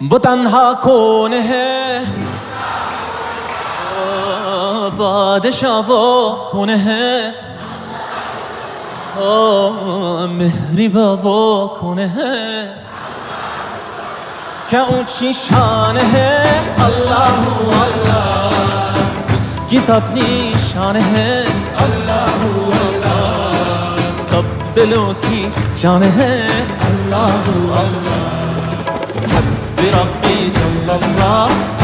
वो तन्हा कौन है, बादशाह वो कौन है, मेहरिबा वो कौन है, क्या ऊंची शान है। अल्लाह अल्लाह, उसकी अपनी शान है। अल्लाह अल्लाह, सब दिलों की जान है। अल्लाह अल्लाह, हस्बी रब्बी जल्लल्लाह।